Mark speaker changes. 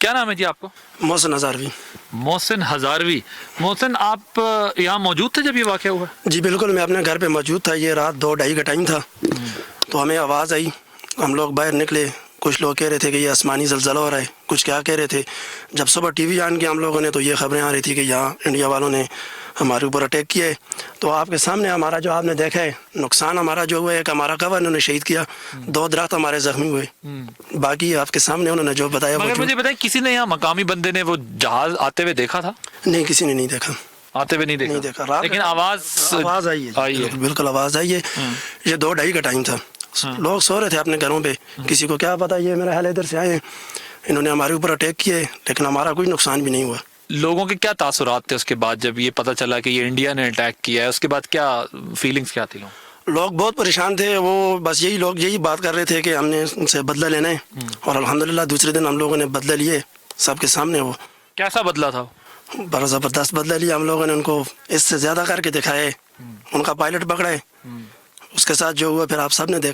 Speaker 1: کیا نام ہے جی آپ کو؟
Speaker 2: محسن ہزاروی.
Speaker 1: محسن ہزاروی. محسن آپ یہاں موجود تھے جب یہ واقعہ ہوا؟
Speaker 2: جی بالکل, میں اپنے گھر پہ موجود تھا. یہ رات 2-2:30 کا ٹائم تھا. تو ہمیں آواز آئی, ہم لوگ باہر نکلے. کچھ لوگ کہہ رہے تھے کہ یہ آسمانی زلزلہ ہو رہا ہے, کچھ کیا کہہ رہے تھے. جب صبح ٹی وی آن کیا ہم لوگوں نے تو یہ خبریں آ رہی تھی کہ یہاں انڈیا والوں نے ہمارے اوپر اٹیک کیا ہے. تو آپ کے سامنے ہمارا جو آپ نے دیکھا ہے نقصان ہمارا جو ہوا ہے, کہ ہمارا کور انہوں نے شہید کیا, 2 درخت ہمارے زخمی ہوئے. باقی آپ کے سامنے انہوں نے جو بتایا.
Speaker 1: مگر مجھے بتائیں, کسی نے یہاں مقامی بندے نے وہ جہاز آتے ہوئے دیکھا تھا؟
Speaker 2: نہیں, کسی نے نہیں دیکھا.
Speaker 1: آتے ہوئے نہیں دیکھا, لیکن آواز
Speaker 2: آئی ہے. بالکل آواز آئی ہے. یہ 2-2:30 کا ٹائم تھا. لوگ سو رہے تھے اپنے گھروں پہ. کسی کو کیا پتا, یہ میرا حال ادھر سے آئے ہیں, انہوں نے ہمارے اوپر اٹیک کیے, لیکن ہمارا کوئی نقصان بھی نہیں ہوا.
Speaker 1: لوگوں کے کیا تاثرات تھے اس کے بعد جب یہ پتہ چلا کہ یہ انڈیا نے اٹیک کیا ہے؟ اس کے بعد کیا فیلنگز کیا تھی؟
Speaker 2: لوگ بہت پریشان تھے. وہ بس لوگ یہی بات کر رہے تھے کہ ہم نے ان سے بدلہ لینا ہے, اور الحمدللہ دوسرے دن ہم لوگوں نے بدلہ لیے سب کے سامنے. وہ
Speaker 1: کیسا بدلہ تھا؟
Speaker 2: بڑا زبردست بدلہ لیا ہم لوگوں نے. ان کو اس سے زیادہ کر کے دکھائے, ان کا پائلٹ پکڑا ہے. اس کے ساتھ جو ہوا پھر آپ سب نے دیکھا.